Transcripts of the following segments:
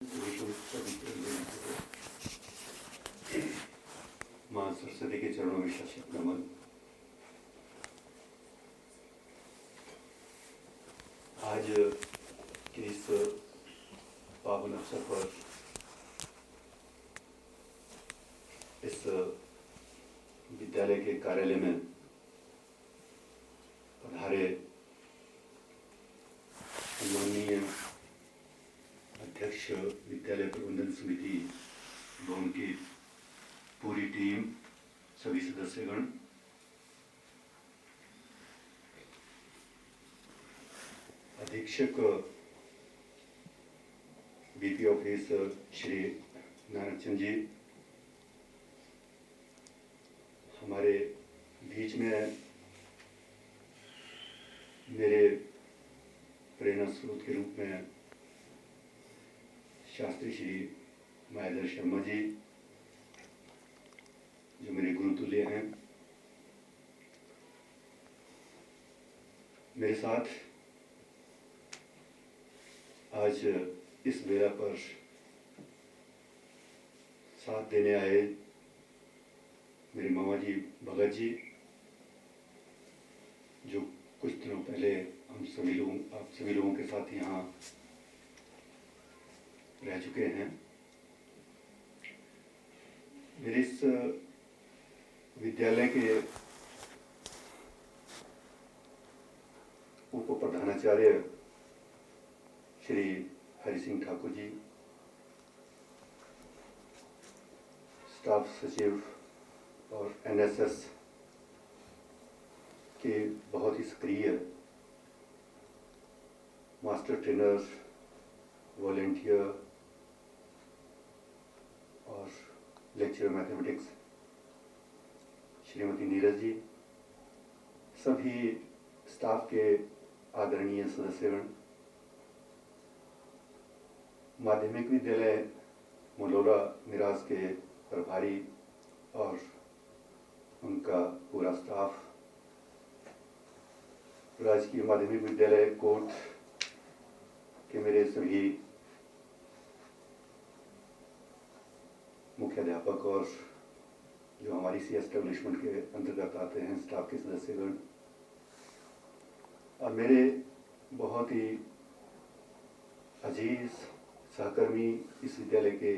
माँ सरस्वती के चरणों में शत नमन। आज के इस पावन अवसर पर इस विद्यालय के कार्यालय में पधारे सम्माननीय अध्यक्ष विद्यालय प्रबंधन समिति व उनकी पूरी टीम, सभी सदस्यगण, अधीक्षक बीपी ऑफिस श्री नारायण जी, हमारे बीच में मेरे प्रेरणा स्रोत के रूप में शास्त्री श्री मायाधर शर्मा जी, जो मेरे गुरुतुल्य हैं, मेरे साथ आज इस बेला पर साथ देने आए मेरे मामा जी भगत जी, जो कुछ दिनों पहले आप सभी लोगों के साथ यहाँ रह चुके हैं। मेरे इस विद्यालय के उप प्रधानाचार्य श्री हरि सिंह ठाकुर जी, स्टाफ सचिव और एनएसएस के बहुत ही सक्रिय मास्टर ट्रेनर, वॉलेंटियर और लेक्चरर मैथमेटिक्स श्रीमती नीरज जी, सभी स्टाफ के आदरणीय सदस्यगण, माध्यमिक विद्यालय मलौरा निराज के प्रभारी और उनका पूरा स्टाफ, राजकीय माध्यमिक विद्यालय कोट के मेरे सभी मुख्याध्यापक और जो हमारी सी एस्टेब्लिशमेंट के अंतर्गत आते हैं स्टाफ के सदस्यगण, और मेरे बहुत ही अजीज सहकर्मी, इस विद्यालय के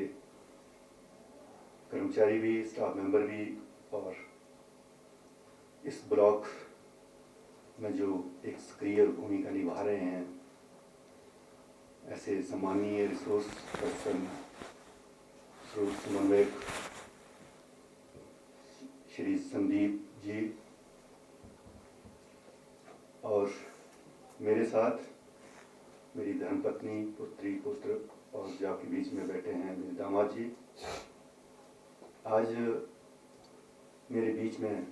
कर्मचारी भी, स्टाफ मेंबर भी, और इस ब्लॉक में जो एक सक्रिय भूमिका निभा रहे हैं, ऐसे सम्माननीय रिसोर्स पर्सन, स्रोत समन्वयक श्री संदीप जी, और मेरे साथ मेरी धर्मपत्नी, पुत्री, पुत्र, और जो आपके बीच में बैठे हैं मेरे दामाद जी। आज मेरे बीच में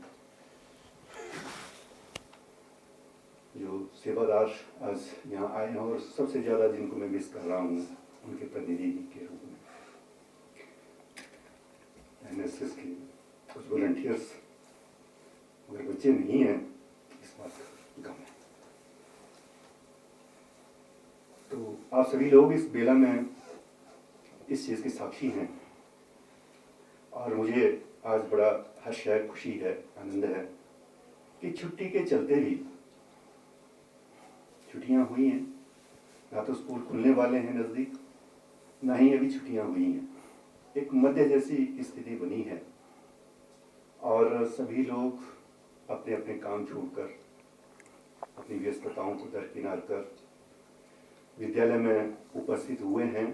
जो सेवादार आज यहाँ आए हैं और सबसे ज़्यादा जिनको मैं मिस कर रहा हूँ उनके प्रतिनिधि के रूप में एनएसएस के कुछ वॉलंटियर्स, मगर बच्चे नहीं हैं, इस बात का गम है। तो आप सभी लोग इस बेला में इस चीज़ के साक्षी हैं, और मुझे आज बड़ा हर्ष है, खुशी है, आनंद है कि छुट्टी के चलते भी, छुट्टियां हुई हैं, ना तो स्कूल खुलने वाले हैं नज़दीक, ना ही अभी छुट्टियां हुई हैं, एक मध्य जैसी स्थिति बनी है, और सभी लोग अपने अपने काम छोड़कर, अपनी व्यस्तताओं को दरकिनार कर विद्यालय में उपस्थित हुए हैं।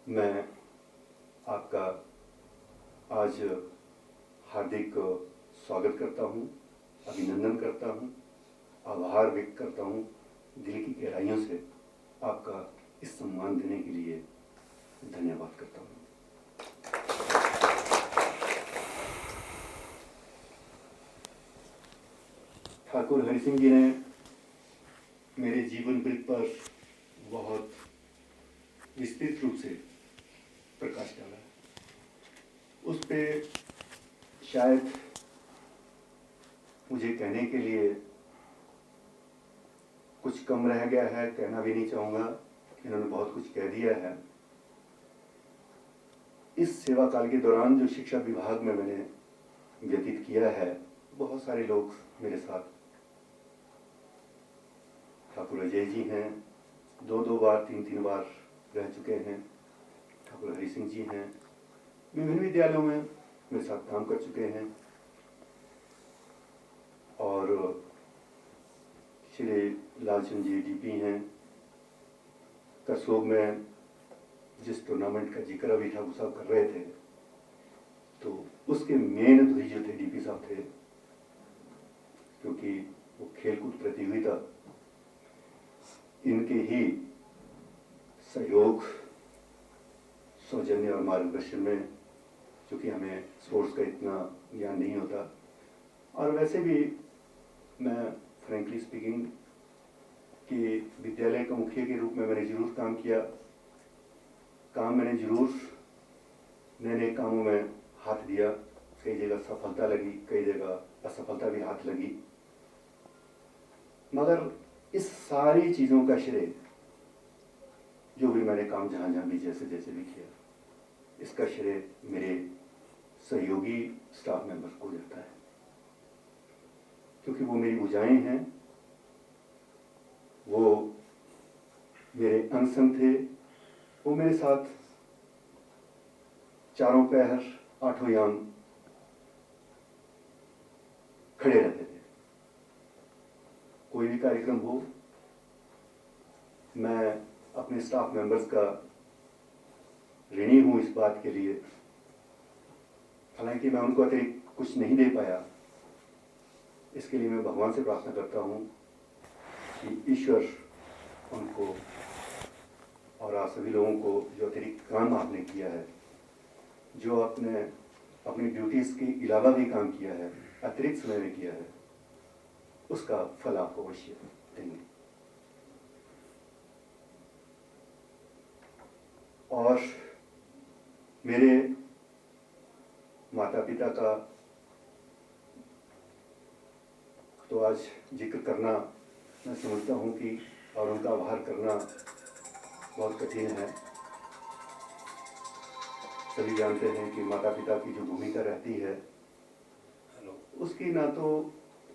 मैं आपका आज हार्दिक स्वागत करता हूं, अभिनंदन करता हूं, आभार व्यक्त करता हूं, दिल की गहराइयों से आपका इस सम्मान देने के लिए धन्यवाद करता हूं। ठाकुर हरि सिंह जी ने मेरे जीवन वृत्त पर बहुत विस्तृत रूप से प्रकाश डाला। उस पे शायद मुझे कहने के लिए कुछ कम रह गया है, कहना भी नहीं चाहूँगा, इन्होंने बहुत कुछ कह दिया है। इस सेवा काल के दौरान जो शिक्षा विभाग में मैंने व्यतीत किया है, बहुत सारे लोग मेरे साथ, ठाकुर अजय जी हैं, 2-2 बार 3-3 बार रह चुके हैं, ठाकुर हरि सिंह जी हैं, विभिन्न विद्यालयों में मेरे साथ काम कर चुके हैं, और श्री लालचंद जी डीपी हैं। करसोग में जिस टूर्नामेंट का जिक्र अभी ठाकुर साहब कर रहे थे, तो उसके मेन धुरी जो थे डीपी साहब थे, क्योंकि वो खेलकूद प्रतियोगिता इनके ही सहयोग, सौजन्य और मार्गदर्शन में, चूँकि हमें स्पोर्ट्स का इतना ज्ञान नहीं होता, और वैसे भी मैं फ्रेंकली स्पीकिंग कि विद्यालय का मुखिया के रूप में मैंने जरूर काम किया, मैंने जरूर नए नए कामों में हाथ दिया, कई जगह सफलता लगी, कई जगह असफलता भी हाथ लगी, मगर इस सारी चीज़ों का श्रेय, जो भी मैंने काम जहाँ जहाँ भी जैसे जैसे भी किया, इसका श्रेय मेरे सहयोगी स्टाफ मेंबर को जाता है, क्योंकि वो मेरी भुजाएं हैं, वो मेरे अंग संग थे, वो मेरे साथ चारों पहर आठों याम खड़े रहते थे। कोई भी कार्यक्रम हो, मैं अपने स्टाफ मेंबर्स का ऋणी हूं इस बात के लिए। हालांकि मैं उनको अतिरिक्त कुछ नहीं दे पाया, इसके लिए मैं भगवान से प्रार्थना करता हूं कि ईश्वर उनको और आप सभी लोगों को जो अतिरिक्त काम आपने किया है, जो आपने अपनी ड्यूटीज़ के अलावा भी काम किया है, अतिरिक्त समय में किया है, उसका फल आपको अवश्य देंगे। और मेरे माता पिता का तो आज जिक्र करना मैं समझता हूँ कि, और उनका आभार करना बहुत कठिन है। सभी जानते हैं कि माता पिता की जो भूमिका रहती है, उसकी ना तो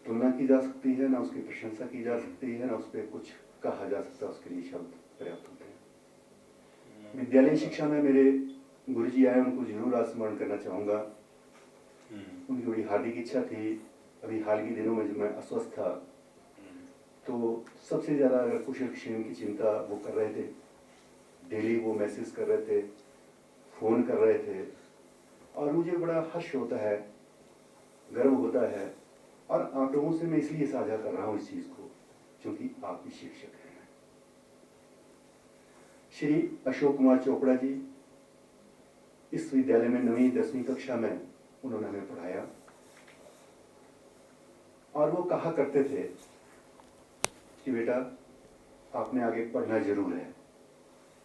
तुलना की जा सकती है, ना उसकी प्रशंसा की जा सकती है, ना उस पर कुछ कहा जा सकता, उसके लिए शब्द पर्याप्त होते हैं। विद्यालय शिक्षा में मेरे गुरुजी आए, उनको जरूर आज स्मरण करना चाहूँगा। उनकी बड़ी हार्दिक इच्छा थी, अभी हाल के दिनों में जब मैं अस्वस्थ था, तो सबसे ज़्यादा अगर कुशल क्षेम की चिंता वो कर रहे थे, डेली वो मैसेज कर रहे थे, फ़ोन कर रहे थे, और मुझे बड़ा हर्ष होता है, गर्व होता है, और आप लोगों से मैं इसलिए साझा कर रहा हूँ इस चीज़ को, क्योंकि आप भी शिक्षक हैं। श्री अशोक कुमार चोपड़ा जी इस विद्यालय में 9वीं 10वीं कक्षा में उन्होंने हमें पढ़ाया, और वो कहा करते थे कि बेटा आपने आगे पढ़ना जरूर है,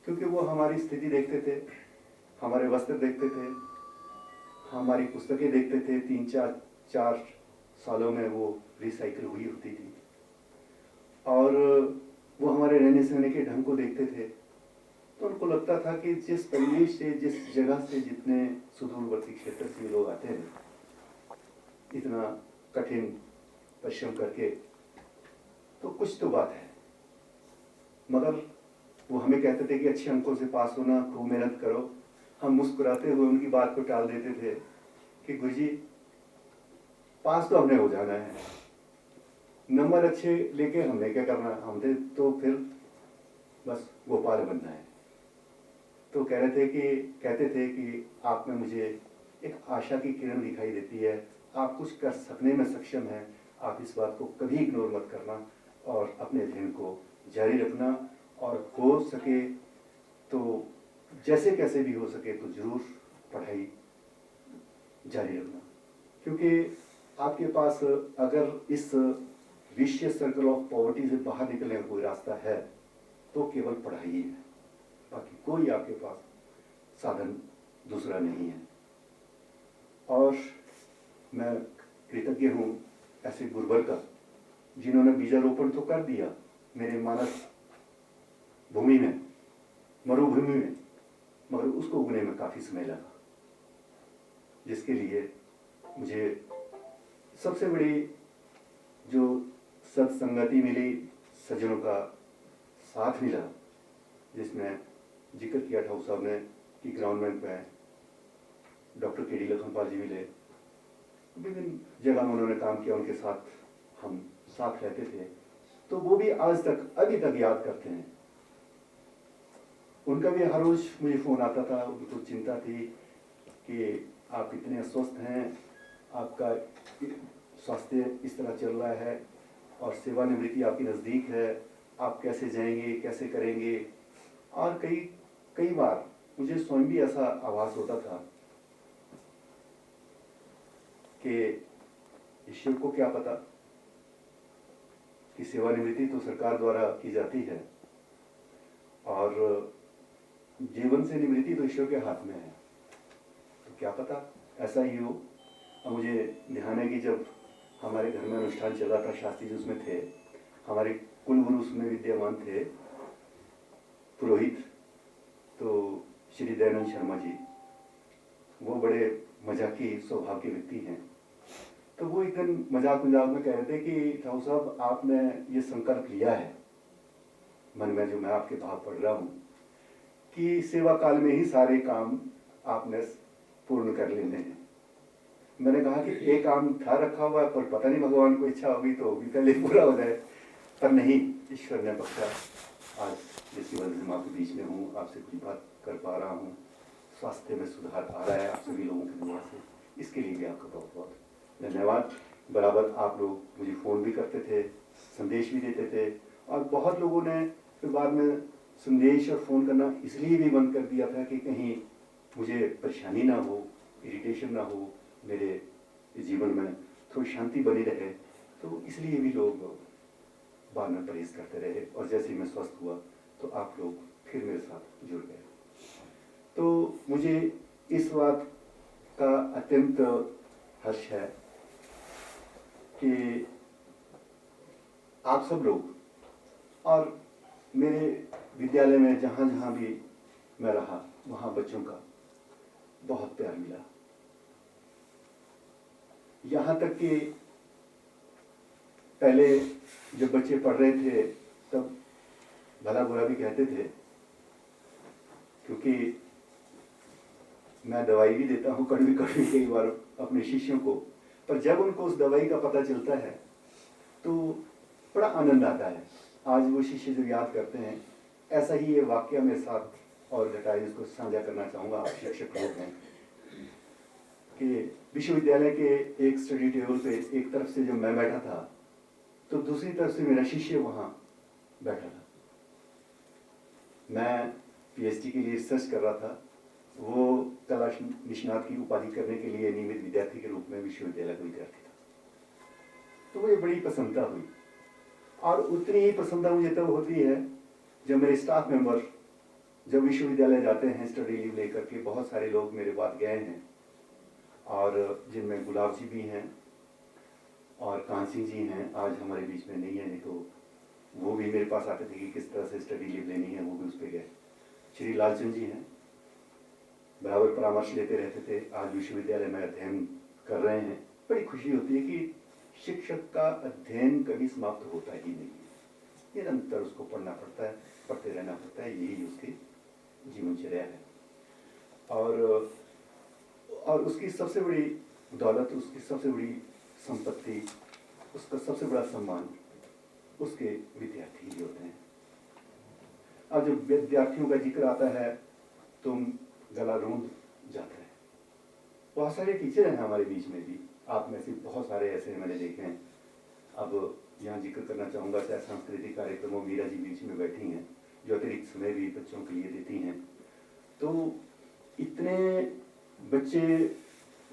क्योंकि वो हमारी स्थिति देखते थे, हमारे वस्त्र देखते थे, हमारी पुस्तकें देखते थे, 3-4 सालों में वो रिसाइकिल हुई होती थी, और वो हमारे रहने सहने के ढंग को देखते थे, तो उनको लगता था कि जिस परिवेश से, जिस जगह से, जितने सुदूरवर्ती क्षेत्र से लोग आते हैं, इतना कठिन परिश्रम करके, तो कुछ तो बात है। मगर वो हमें कहते थे कि अच्छे अंकों से पास होना, खूब मेहनत करो। हम मुस्कुराते हुए उनकी बात को टाल देते थे कि गुरुजी पास तो हमने हो जाना है, नंबर अच्छे लेके हमने क्या करना, हमने तो फिर बस गोपाल बनना है। तो कहते थे कि आप में मुझे एक आशा की किरण दिखाई देती है, आप कुछ कर सकने में सक्षम हैं, आप इस बात को कभी इग्नोर मत करना और अपने अध्ययन को जारी रखना, और हो सके तो जैसे कैसे भी हो सके तो जरूर पढ़ाई जारी रखना, क्योंकि आपके पास अगर इस विशियस सर्कल ऑफ पॉवर्टी से बाहर निकलने का कोई रास्ता है तो केवल पढ़ाई ही है, बाकी कोई आपके पास साधन दूसरा नहीं है। और मैं कृतज्ञ हूँ ऐसे गुरुवर का, जिन्होंने बीजारोपण तो कर दिया मेरे मानस भूमि में, मरुभूमि में, मगर उसको उगने में काफ़ी समय लगा, जिसके लिए मुझे सबसे बड़ी जो सत्संगति मिली, सज्जनों का साथ मिला, जिसमें जिक्र किया ठाकुर साहब ने कि ग्राउंड में डॉक्टर के.डी. लखनपाल जी मिले, विभिन्न जगह में उन्होंने काम किया, उनके साथ हम साथ रहते थे, तो वो भी आज तक अभी तक याद करते हैं। उनका भी हर रोज मुझे फ़ोन आता था, उनको चिंता थी कि आप इतने अस्वस्थ हैं, आपका स्वास्थ्य इस तरह चल रहा है और सेवानिवृत्ति आपकी नज़दीक है, आप कैसे जाएंगे, कैसे करेंगे। और कई बार मुझे स्वयं भी ऐसा आभास होता था कि ईश्वर को क्या पता कि सेवानिवृत्ति तो सरकार द्वारा की जाती है और जीवन से निवृत्ति तो ईश्वर के हाथ में है, तो क्या पता ऐसा ही हो। और मुझे ध्यान है कि जब हमारे घर में अनुष्ठान चला था, शास्त्री जी उसमें थे, हमारे कुलगुरु उसमें विद्यमान थे, पुरोहित, तो श्री दयानंद शर्मा जी, वो बड़े मजाकी स्वभाव के व्यक्ति हैं। तो वो एक दिन मजाक में कह रहे थे कि ठाकुर साहब, आपने ये संकल्प लिया है मन में, जो मैं आपके भाव पढ़ रहा हूँ, कि सेवा काल में ही सारे काम आपने पूर्ण कर लेने हैं। मैंने कहा कि एक काम था रखा हुआ, पर पता नहीं भगवान को इच्छा होगी तो भी पहले पूरा हो जाए, पर नहीं, ईश्वर ने बख्शा। आज जिसकी वजह से मैं आपके बीच में हूँ, आपसे कुछ बात कर पा रहा हूँ, स्वास्थ्य में सुधार आ रहा है आप सभी लोगों की दुआ से, इसके लिए भी आपका बहुत बहुत धन्यवाद। बराबर आप लोग मुझे फ़ोन भी करते थे, संदेश भी देते थे, और बहुत लोगों ने फिर बाद में संदेश और फ़ोन करना इसलिए भी बंद कर दिया था कि कहीं मुझे परेशानी ना हो, इरिटेशन ना हो, मेरे जीवन में थोड़ी शांति बनी रहे, तो इसलिए भी लोग बाद में परहेज करते रहे। और जैसे ही मैं स्वस्थ हुआ तो आप लोग फिर मेरे साथ जुड़ गए। तो मुझे इस बात का अत्यंत हर्ष है कि आप सब लोग और मेरे विद्यालय में जहाँ जहाँ भी मैं रहा, वहाँ बच्चों का बहुत प्यार मिला। यहाँ तक कि पहले जब बच्चे पढ़ रहे थे तब भला बुरा भी कहते थे, क्योंकि मैं दवाई भी देता हूँ कड़वी कड़वी कई बार अपने शिष्यों को, पर जब उनको उस दवाई का पता चलता है तो बड़ा आनंद आता है। आज वो शिष्य जो याद करते हैं, ऐसा ही ये वाक्य मेरे साथ और घटा, इसको साझा करना चाहूँगा। आप शिक्षक लोग हैं कि विश्वविद्यालय के एक स्टडी टेबल पे एक तरफ से जो मैं बैठा था, तो दूसरी तरफ से मेरा शिष्य वहाँ बैठा था। मैं पीएचडी के लिए रिसर्च कर रहा था, वो कला निष्णात की उपाधि करने के लिए नियमित विद्यार्थी के रूप में विश्वविद्यालय का विद्यार्थी था। तो मुझे बड़ी प्रसन्नता हुई, और उतनी ही प्रसन्नता मुझे तब होती है जब मेरे स्टाफ मेंबर जब विश्वविद्यालय जाते हैं स्टडी लीव लेकर के। बहुत सारे लोग मेरे बाद गए हैं, और जिनमें गुलाब जी भी हैं और कांसी जी हैं, आज हमारे बीच में नहीं है, नहीं तो वो भी मेरे पास आते थे कि किस तरह से स्टडी लीव लेनी है, वो भी उस पर गए। श्री लालचंद जी हैं, बराबर परामर्श लेते रहते थे, आज विश्वविद्यालय में अध्ययन कर रहे हैं। बड़ी खुशी होती है कि शिक्षक का अध्ययन कभी समाप्त होता ही नहीं है, निरंतर उसको पढ़ना पड़ता है, पढ़ते रहना पड़ता है, यही उसकी जीवनचर्या है। और उसकी सबसे बड़ी दौलत, उसकी सबसे बड़ी संपत्ति, उसका सबसे बड़ा सम्मान उसके विद्यार्थी ही होते हैं। अब जब विद्यार्थियों का जिक्र आता है तुम गला रूंध जाता है। बहुत सारे टीचर हैं हमारे बीच में भी, आप में से बहुत सारे ऐसे मैंने देखे हैं। अब यहाँ जिक्र करना चाहूँगा, चाहे सांस्कृतिक कार्यक्रमों, मीरा जी बीच में बैठी हैं जो अतिरिक्त समय भी बच्चों के लिए देती हैं। तो इतने बच्चे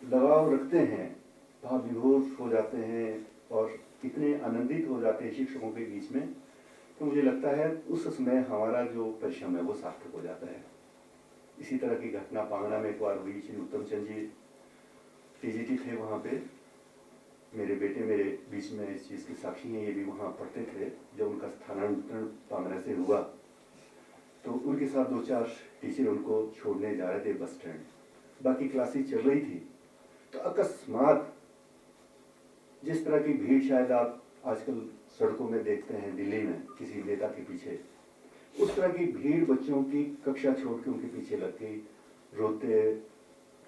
लगाव रखते हैं, भाव विभोर हो जाते हैं और इतने आनंदित हो जाते हैं शिक्षकों के बीच में, तो मुझे लगता है उस समय हमारा जो परिश्रम है वो सार्थक हो जाता है। इसी तरह की घटना पांगड़ा में एक बार हुई। श्री उत्तम चंद जी टीजीटी थे वहाँ पे, मेरे बेटे मेरे बीच में इस चीज़ की साक्षी हैं, ये भी वहाँ पढ़ते थे। जब उनका स्थानांतरण पांगड़ा से हुआ तो उनके साथ 2-4 टीचर उनको छोड़ने जा रहे थे बस स्टैंड, बाकी क्लासेस चल रही थी, तो अकस्मात जिस तरह की भीड़ शायद आप आजकल सड़कों में देखते हैं दिल्ली में किसी नेता के पीछे, उस तरह की भीड़ बच्चों की कक्षा छोड़ के उनके पीछे लग गई, रोते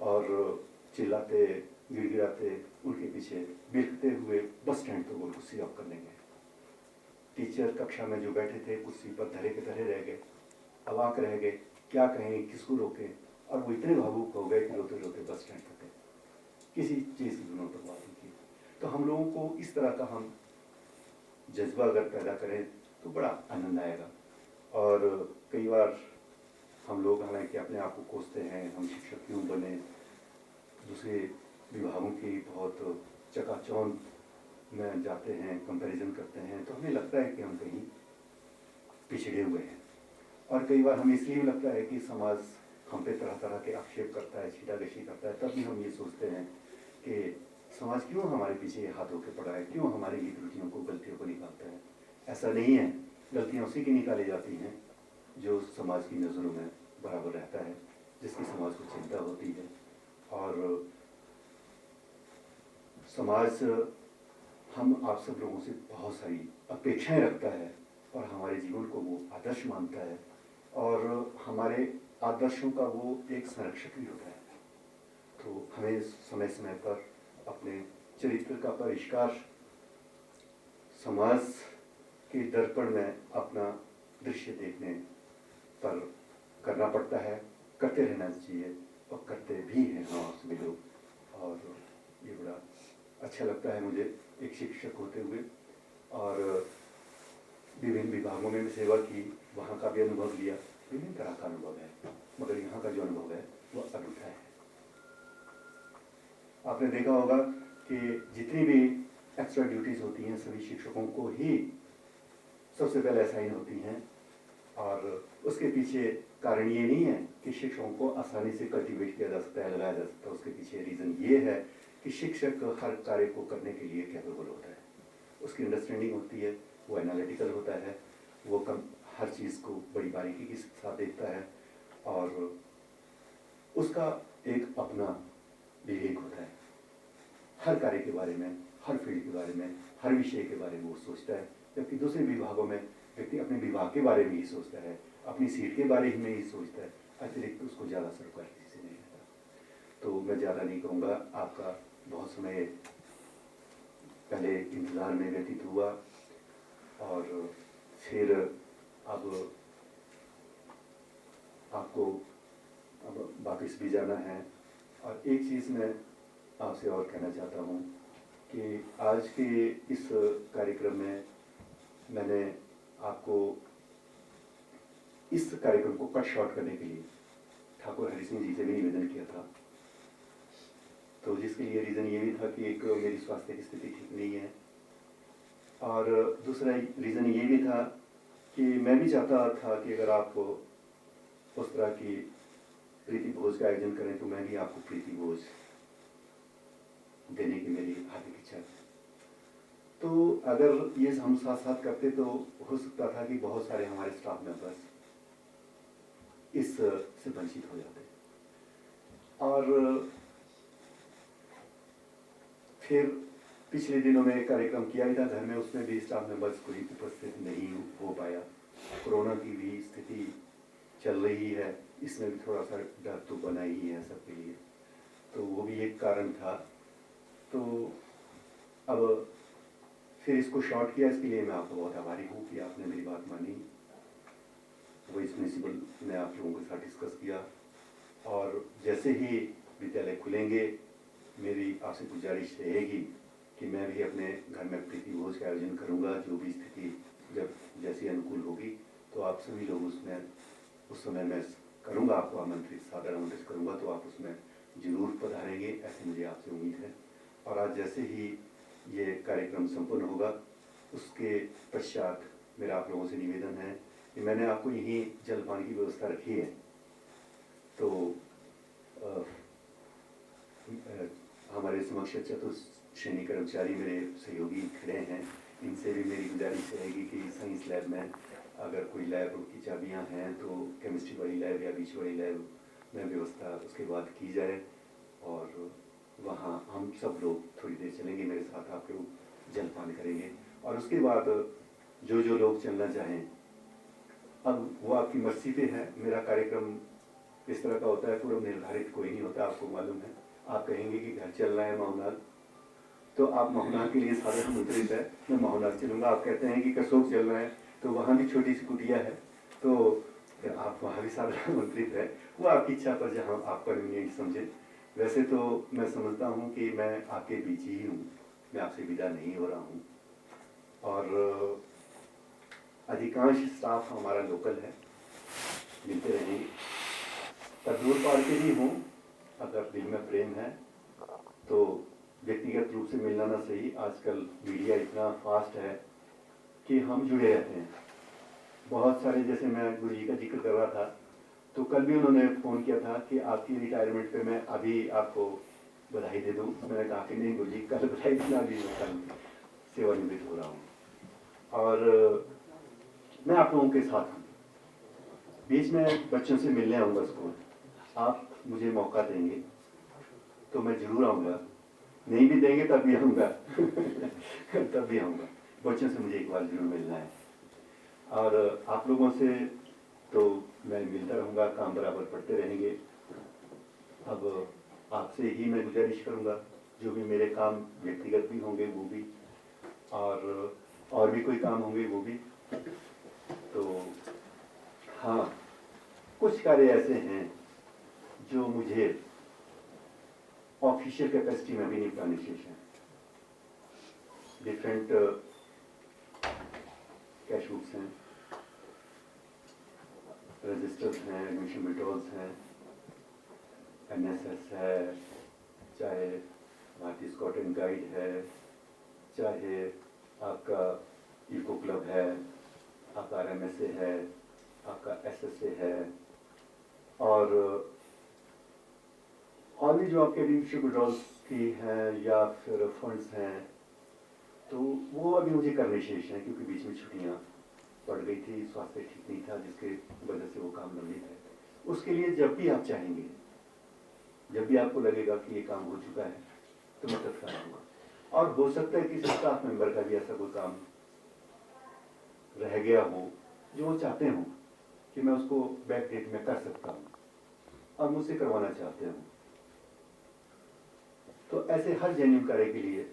और चिल्लाते गिड़गिड़ाते उनके पीछे बिलखते हुए बस स्टैंड पर वो कुर्सी ऑफ करने गए। टीचर कक्षा में जो बैठे थे कुर्सी पर धरे के धरे रह गए, अवाक रह गए, क्या कहें किसको रोकें, और वो इतने भावुक हो गए कि रोते रोते बस स्टैंड तक गए, किसी चीज़ की उन्होंने परवाह नहीं की। तो हम लोगों को इस तरह का हम जज्बा अगर पैदा करें तो बड़ा आनंद आएगा। और कई बार हम लोग हालांकि अपने आप को कोसते हैं, हम शिक्षक क्यों बने, दूसरे विभागों की बहुत चकाचौंध में जाते हैं, कंपैरिजन करते हैं, तो हमें लगता है कि हम कहीं पिछड़े हुए हैं। और कई बार हमें इसलिए भी लगता है कि समाज हम पे तरह तरह के आक्षेप करता है, छीटाकशी करता है, तब भी हम ये सोचते हैं कि समाज क्यों हमारे पीछे हाथ होके पड़ा है, क्यों हमारी ही त्रुटियों को, गलतियों को निकालता है। ऐसा नहीं है, गलतियाँ उसी की निकाली जाती हैं जो समाज की नज़रों में बराबर रहता है, जिसकी समाज को चिंता होती है। और समाज हम आप सब लोगों से बहुत सारी अपेक्षाएं रखता है और हमारे जीवन को वो आदर्श मानता है, और हमारे आदर्शों का वो एक संरक्षक भी होता है। तो हमें समय समय पर अपने चरित्र का परिष्कार समाज के दर्पण में अपना दृश्य देखने पर करना पड़ता है, करते रहना चाहिए और करते भी हैं हम आप सभी लोग। और ये बड़ा अच्छा लगता है मुझे एक शिक्षक होते हुए, और विभिन्न विभागों में सेवा की, वहाँ का भी अनुभव लिया, विभिन्न तरह का अनुभव है, मगर यहाँ का जो अनुभव है वो अनूठा है। आपने देखा होगा कि जितनी भी एक्स्ट्रा ड्यूटीज़ होती हैं सभी शिक्षकों को ही सबसे पहले असाइन होती हैं, और उसके पीछे कारण ये नहीं है कि शिक्षकों को आसानी से कल्टिवेट किया जा सकता है, लगाया जा सकता है। उसके पीछे रीज़न ये है कि शिक्षक हर कार्य को करने के लिए कैपेबल होता है, उसकी अंडरस्टैंडिंग होती है, वो एनालिटिकल होता है, वो हर चीज़ को बड़ी बारीकी के साथ देखता है, और उसका एक अपना विवेक होता है। हर कार्य के बारे में, हर फील्ड के बारे में, हर विषय के बारे में वो सोचता है, जबकि दूसरे विभागों में व्यक्ति अपने विभाग के बारे में ही सोचता है, अपनी सीट के बारे में ही सोचता है, अतिरिक्त उसको ज़्यादा सरोकार किसी से नहीं रहता। तो मैं ज़्यादा नहीं कहूँगा, आपका बहुत समय पहले इंतज़ार में व्यतीत हुआ, और फिर अब आपको अब वापस भी जाना है। और एक चीज़ मैं आपसे और कहना चाहता हूँ कि आज के इस कार्यक्रम में मैंने आपको इस कार्यक्रम को कट शॉर्ट करने के लिए ठाकुर हरि सिंह जी से भी निवेदन किया था, तो जिसके लिए रीज़न ये भी था कि एक मेरी स्वास्थ्य की स्थिति ठीक नहीं है, और दूसरा रीज़न ये भी था कि मैं भी चाहता था कि अगर आप उस तरह की प्रीति भोज का आयोजन करें तो मैं भी आपको प्रीति भोज देने की मेरी हार्दिक इच्छा है। तो अगर ये हम साथ साथ करते तो हो सकता था कि बहुत सारे हमारे स्टाफ मेंबर्स इस से वंचित हो जाते, और फिर पिछले दिनों में एक कार्यक्रम किया ही था घर में, उसमें भी स्टाफ मेंबर्स कोई उपस्थित नहीं हो पाया। कोरोना की भी स्थिति चल रही है, इसमें भी थोड़ा सा डर तो बना ही है सबके लिए, तो वो भी एक कारण था। तो अब फिर इसको शॉर्ट किया, इसके लिए मैं आपको बहुत आभारी हूँ कि आपने मेरी बात मानी। वाइस प्रिंसिपल ने आप लोगों के साथ डिस्कस किया, और जैसे ही विद्यालय खुलेंगे मेरी आपसे गुजारिश रहेगी कि मैं भी अपने घर में प्रीति भोज का आयोजन करूँगा। जो भी स्थिति जब जैसी अनुकूल होगी तो आप सभी लोग उसमें उस समय मैं करूँगा, आपको आमंत्रित, सादर आमंत्रित करूँगा, तो आप उसमें जरूर पधारेंगे, ऐसी मुझे आपसे उम्मीद है। और आज जैसे ही ये कार्यक्रम संपन्न होगा उसके पश्चात मेरा आप लोगों से निवेदन है कि मैंने आपको यहीं जलपान की व्यवस्था रखी है, तो हमारे समक्ष चतुर्थ श्रेणी कर्मचारी मेरे सहयोगी खड़े हैं, इनसे भी मेरी गुजारिश रहेगी कि साइंस लैब में अगर कोई लैब की चाबियां हैं तो केमिस्ट्री वाली लैब या बीच वाली लैब में व्यवस्था उसके बाद की जाए, और वहाँ हम सब लोग थोड़ी देर चलेंगे, मेरे साथ आप लोग जलपान करेंगे, और उसके बाद जो जो लोग चलना चाहें, अब वो आपकी मर्जी पे है। मेरा कार्यक्रम इस तरह का होता है, पूरा निर्धारित कोई नहीं होता, आपको मालूम है। आप कहेंगे कि घर चलना है माहौनाल, तो आप माहौनाल के लिए सारे आमंत्रित है, मैं माहौनाल चलूँगा। आप कहते हैं कि कसोग चलना है, तो वहाँ भी छोटी सी कुटिया है, तो फिर आप वहाँ भी सारे आमंत्रित है। वो आपकी इच्छा पर जहाँ आप कन्वीनियंट समझे। वैसे तो मैं समझता हूँ कि मैं आपके बीच ही हूँ, मैं आपसे विदा नहीं हो रहा हूँ, और अधिकांश स्टाफ हमारा लोकल है, मिलते रहेंगे। पर दूर पार के भी हूँ, अगर दिल में प्रेम है तो व्यक्तिगत रूप से मिलना ना सही, आजकल मीडिया इतना फास्ट है कि हम जुड़े रहते हैं। बहुत सारे, जैसे मैं गुरु जी का जिक्र कर रहा था, तो कल भी उन्होंने फ़ोन किया था कि आपकी रिटायरमेंट पे मैं अभी आपको बधाई दे दूँ। मैंने कहा कि नहीं गुरु जी, कल बधाई देना, अभी मैं कल सेवानिवृत्त हो रहा हूँ, और मैं आप लोगों के साथ हूँ। बीच में बच्चों से मिलने आऊँगा स्कूल, आप मुझे मौका देंगे तो मैं जरूर आऊँगा, नहीं भी देंगे तब भी आऊँगा तब भी आऊँगा। बच्चों से मुझे एक बार जरूर मिलना है, और आप लोगों से तो मैं मिलता रहूँगा, काम बराबर पढ़ते रहेंगे। अब आपसे ही मैं गुजारिश करूँगा, जो भी मेरे काम व्यक्तिगत भी होंगे वो भी, और भी कोई काम होंगे वो भी। तो हाँ, कुछ कार्य ऐसे हैं जो मुझे ऑफिशियल कैपेसिटी में भी निपटाने शेष हैं। डिफरेंट कैश बुक्स हैं, रजिस्टर्स हैं, एडमिशन विड्रॉल्स हैं, NSS है, चाहे भारतीय स्काउट एंड गाइड है, चाहे आपका इको क्लब है, आपका RMSA है, आपका SSA है, और भी जो आपके एडमिशन विड्रॉल्स की हैं या फिर फंड्स हैं, तो वो अभी मुझे करने शेष हैं, क्योंकि बीच में छुट्टियाँ पड़ गई थी, स्वास्थ्य ठीक नहीं था, जिसके वजह से वो काम लंबित है। उसके लिए जब भी आप चाहेंगे, जब भी आपको लगेगा कि ये काम हो चुका है, तो मैं तत्काल आऊँगा। और हो सकता है किसी स्टाफ मेंबर का भी ऐसा कोई काम रह गया हो जो वो चाहते हो कि मैं उसको बैक डेट में कर सकता हूँ, और मुझसे करवाना चाहते हूँ, तो ऐसे हर जेन्युइन कार्य के लिए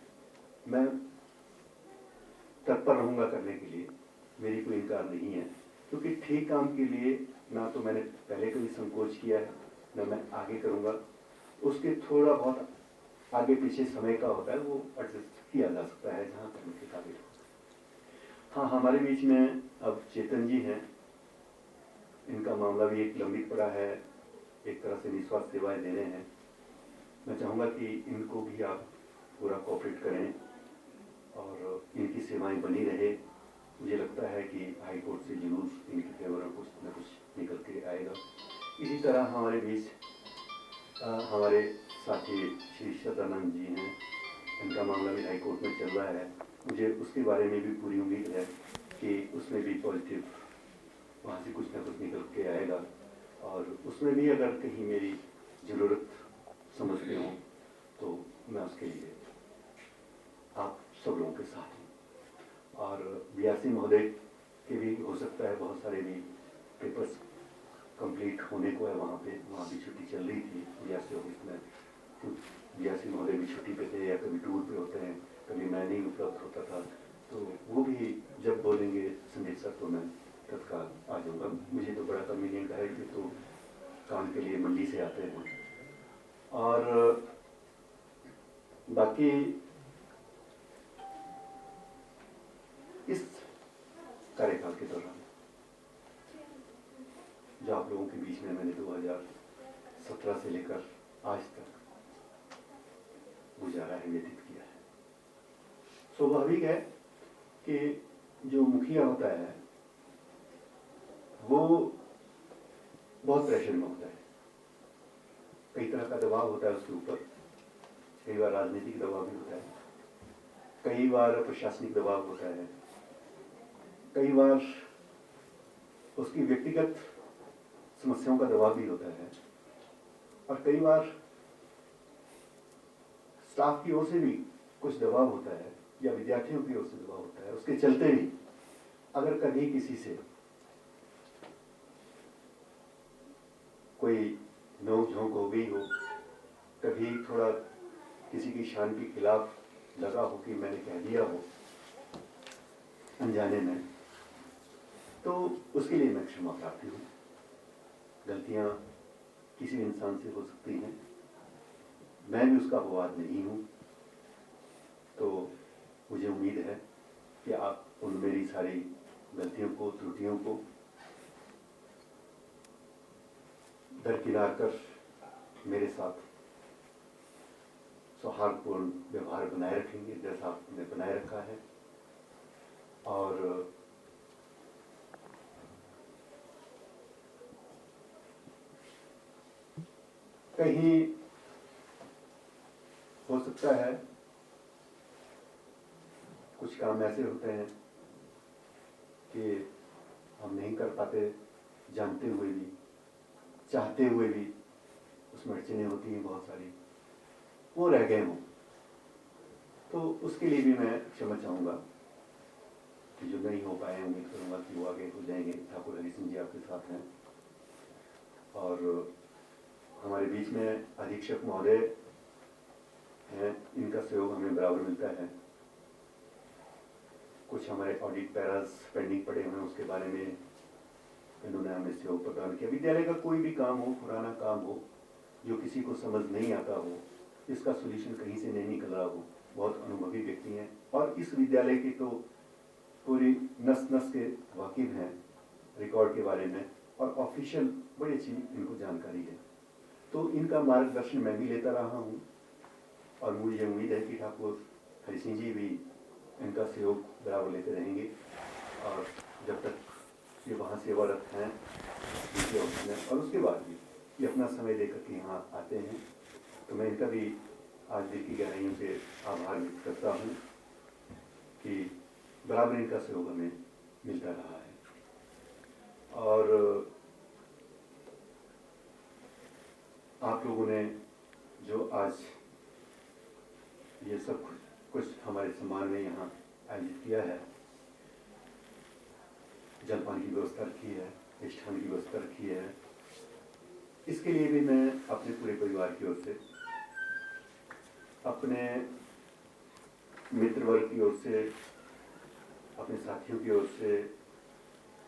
मैं तत्पर रहूँगा करने के लिए, मेरी कोई इनकार नहीं है। क्योंकि ठीक काम के लिए ना तो मैंने पहले कभी संकोच किया है, ना मैं आगे करूँगा। उसके थोड़ा बहुत आगे पीछे समय का होता है, वो एडजस्ट किया जा सकता है जहाँ करने के काबिल हो। हाँ, हमारे बीच में अब चेतन जी हैं, इनका मामला भी एक लंबित पड़ा है, एक तरह से निस्वार्थ सेवाएं दे रहे हैं। मैं चाहूँगा कि इनको भी आप पूरा कोऑपरेट करें और इनकी सेवाएं बनी रहे। मुझे लगता है कि हाई कोर्ट से जरूर इनके फेवर में कुछ न कुछ निकल के आएगा। इसी तरह हमारे बीच हमारे साथी श्री सदानंद जी हैं, इनका मामला भी हाई कोर्ट में चल रहा है। मुझे उसके बारे में भी पूरी उम्मीद है कि उसमें भी पॉजिटिव वहाँ से कुछ ना कुछ निकल के आएगा, और उसमें भी अगर कहीं मेरी ज़रूरत समझते हो तो मैं उसके लिए आप सब लोगों के साथ हूँ। और BRC महोदय के भी हो सकता है बहुत सारे भी पेपर्स कंप्लीट होने को है वहाँ पे, वहाँ भी छुट्टी चल रही थी BRC ऑफिस में। कुछ BRC महोदय भी छुट्टी पे थे या कभी टूर पे होते हैं, कभी मैं नहीं उपलब्ध होता था, तो वो भी जब बोलेंगे संदीप सर तो मैं तत्काल आ जाऊँगा। मुझे तो बड़ा कन्वीनियंट है कि तो काम के लिए मंडी से आते हैं। और बाकी इस कार्यकाल के दौरान जो आप लोगों के बीच में मैंने 2017 से लेकर आज तक गुजारा है, व्यतीत किया है, स्वाभाविक है कि जो मुखिया होता है वो बहुत प्रेशर में होता है, कई तरह का दबाव होता है उसके ऊपर। कई बार राजनीतिक दबाव भी होता है, कई बार प्रशासनिक दबाव होता है, कई बार उसकी व्यक्तिगत समस्याओं का दबाव भी होता है, और कई बार स्टाफ की ओर से भी कुछ दबाव होता है या विद्यार्थियों की ओर से दबाव होता है। उसके चलते भी अगर कभी किसी से कोई नोक झोंक हो गई हो, कभी थोड़ा किसी की शान के खिलाफ लगा हो कि मैंने कह दिया हो अनजाने में, तो उसके लिए मैं क्षमा प्रार्थी हूँ। गलतियाँ किसी इंसान से हो सकती हैं, मैं भी उसका अपवाद नहीं हूँ। तो मुझे उम्मीद है कि आप उन मेरी सारी गलतियों को, त्रुटियों को दरकिनार कर मेरे साथ सौहार्दपूर्ण व्यवहार बनाए रखेंगे, जैसा आपने बनाए रखा है। और कहीं हो सकता है कुछ काम ऐसे होते हैं कि हम नहीं कर पाते, जानते हुए भी, चाहते हुए भी उसमें अड़चनें होती हैं बहुत सारी, वो रह गए हों, तो उसके लिए भी मैं क्षमा चाहूँगा कि जो नहीं हो पाए, उम्मीद करूँगा कि वो आगे हो जाएंगे। ठाकुर हरि सिंह जी आपके साथ हैं, और हमारे बीच में अधीक्षक महोदय हैं, इनका सहयोग हमें बराबर मिलता है। कुछ हमारे ऑडिट पैराज पेंडिंग पड़े हुए हैं, उसके बारे में इन्होंने हमें सहयोग प्रदान किया। विद्यालय का कोई भी काम हो, पुराना काम हो, जो किसी को समझ नहीं आता हो, इसका सोल्यूशन कहीं से नहीं निकल रहा हो, बहुत अनुभवी व्यक्ति हैं और इस विद्यालय की तो पूरी नस नस के वाकिफ हैं रिकॉर्ड के बारे में, और ऑफिशियल बड़ी अच्छी इनको जानकारी है। तो इनका मार्गदर्शन मैं भी लेता रहा हूँ, और मुझे उम्मीद है कि ठाकुर हरि सिंह जी भी इनका सहयोग बराबर लेते रहेंगे। और जब तक ये वहाँ सेवारत हैं इनके ऑफिस में, और उसके बाद भी ये अपना समय देकर के यहाँ आते हैं, तो मैं इनका भी आज दिल की गहराइयों से आभार व्यक्त करता हूँ कि बराबर इनका सहयोग हमें मिलता रहा है। और आप लोगों ने जो आज ये सब कुछ हमारे सम्मान में यहाँ आयोजित किया है, जलपान की व्यवस्था रखी है, मिष्ठान की व्यवस्था रखी है, इसके लिए भी मैं अपने पूरे परिवार की ओर से, अपने मित्र वर्ग की ओर से, अपने साथियों की ओर से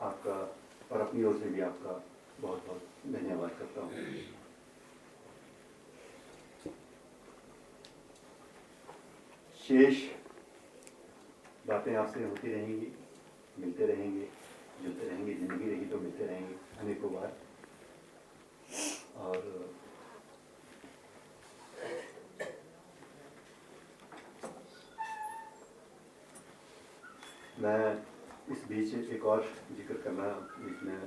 आपका, और अपनी ओर से भी आपका बहुत बहुत धन्यवाद करता हूँ। शेष बातें आपसे होती रहेंगी, मिलते रहेंगे, जुलते रहेंगे, जिंदगी रही तो मिलते रहेंगे अनेकों बार। और मैं इस बीच एक और जिक्र करना बीच में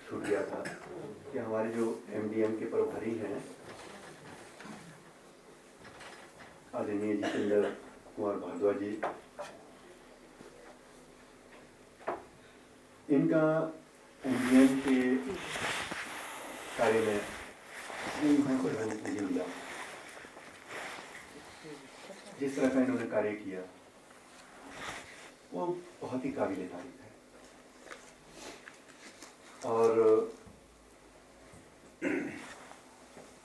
छूट गया था कि हमारे जो MDM के प्रभारी हैं आदरणीय जितेंद्र कुमार भारद्वाज जी, इनका MDM के कार्य में मुझे मिला, जिस तरह का इन्होंने कार्य किया वो बहुत ही काबिल तारीफ है। और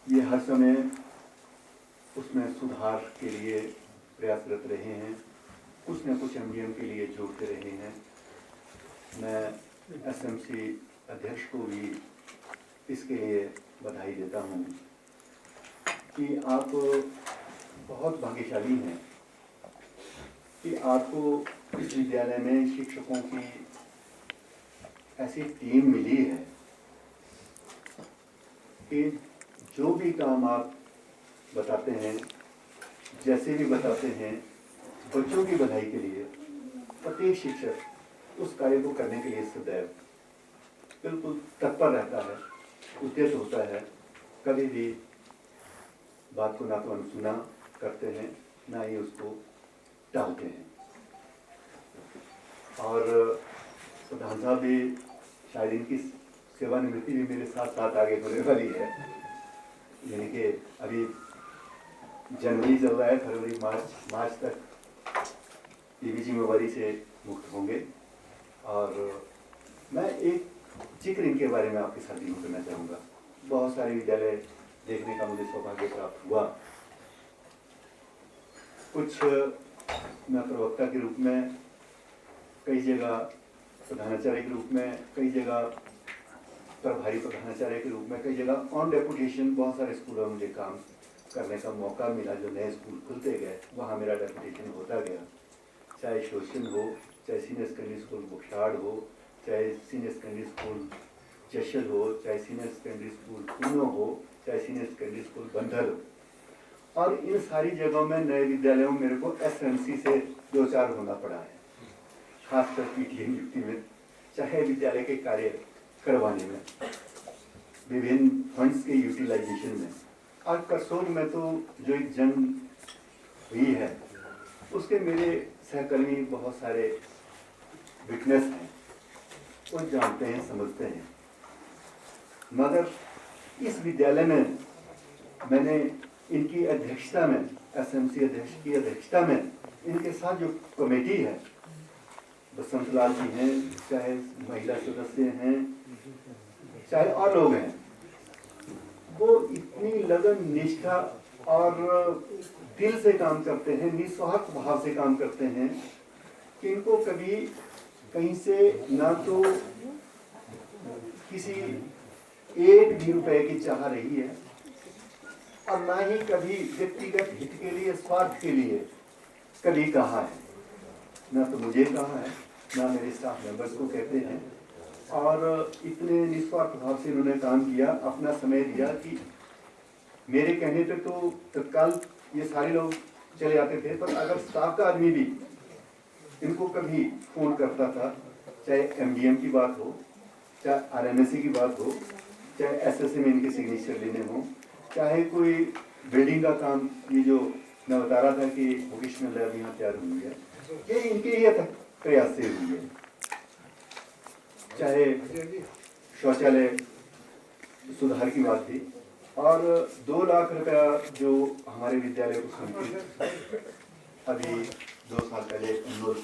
ये हर समय उसमें सुधार के लिए प्रयासरत रहे हैं, कुछ न कुछ MDM के लिए जोड़ते रहे हैं। मैं SMC अध्यक्ष को भी इसके लिए बधाई देता हूँ कि आप बहुत भाग्यशाली हैं कि आपको इस विद्यालय में शिक्षकों की ऐसी टीम मिली है कि जो भी काम आप बताते हैं, जैसे भी बताते हैं, बच्चों की भलाई के लिए प्रत्येक शिक्षक उस कार्य को करने के लिए सदैव बिल्कुल तत्पर रहता है, उद्यत होता है। कभी भी बात को ना तो अनसुना करते हैं, ना ही उसको टालते हैं। और प्रधान साहब भी शायद इनकी सेवानिवृत्ति भी मेरे साथ साथ आगे होने वाली है। यानी कि अभी जनवरी चल रहा है, फरवरी मार्च तक ये भी जिम्मेवारी से मुक्त होंगे। और मैं एक जिक्र इनके बारे में आपके साथ जिक्र करना चाहूँगा। बहुत सारे विद्यालय देखने का मुझे सौभाग्य प्राप्त हुआ। कुछ मैं प्रवक्ता के रूप में, कई जगह प्रधानाचार्य के रूप में, कई जगह प्रभारी प्रधानाचार्य के रूप में, कई जगह ऑन डेपुटेशन बहुत सारे स्कूलों में मुझे काम करने का मौका मिला। जो नए स्कूल खुलते गए वहाँ मेरा डेपुटेशन होता गया, चाहे शोषण हो, चाहे सीनियर सेकेंडरी स्कूल बुखियाड़ हो, चाहे सीनियर सेकेंडरी स्कूल जशल हो, चाहे सीनियर सेकेंडरी स्कूल पूनो हो, चाहे सीनियर सेकेंडरी स्कूल बंधल हो। और इन सारी जगहों में नए विद्यालयों में मेरे को एसएमसी से दो चार होना पड़ा है, खासकर पीटीए नियुक्ति में, चाहे विद्यालय के कार्य करवाने में, विभिन्न फंड्स के यूटिलाइजेशन में। और करसोग में तो जो एक जंग हुई है उसके मेरे सहकर्मी बहुत सारे विटनेस हैं, वो जानते हैं, समझते हैं। मगर इस विद्यालय में मैंने इनकी अध्यक्षता में, एसएमसी अध्यक्ष की अध्यक्षता में, इनके साथ जो कमेटी है, बसंत लाल जी हैं, चाहे महिला सदस्य हैं, चाहे और लोग हैं, वो इतनी लगन, निष्ठा और दिल से काम करते हैं, निस्वार्थ भाव से काम करते हैं कि इनको कभी कहीं से ना तो किसी एक भी रुपए की चाह रही है और ना ही कभी व्यक्तिगत हित के लिए, स्वार्थ के लिए कभी कहा है। ना तो मुझे कहा है, ना मेरे स्टाफ मेंबर्स को कहते हैं। और इतने निस्वार्थ भाव से इन्होंने काम किया, अपना समय दिया कि मेरे कहने पे तो तत्काल ये सारे लोग चले आते थे, पर अगर स्टाफ का आदमी भी इनको कभी फोन करता था, चाहे एमडीएम की बात हो, चाहे आरएमएससी की बात हो, चाहे एसएससी में इनके सिग्नेचर लेने हो, चाहे कोई बिल्डिंग का काम, ये जो मैं बता रहा था कि वोकेशनल लैब यहाँ तैयार हुई है, ये इनके ही प्रयास से हुई है। चाहे शौचालय सुधार की बात थी, और 2 लाख रुपया जो हमारे विद्यालय को समर्पित अभी 2 साल पहले अनुरोध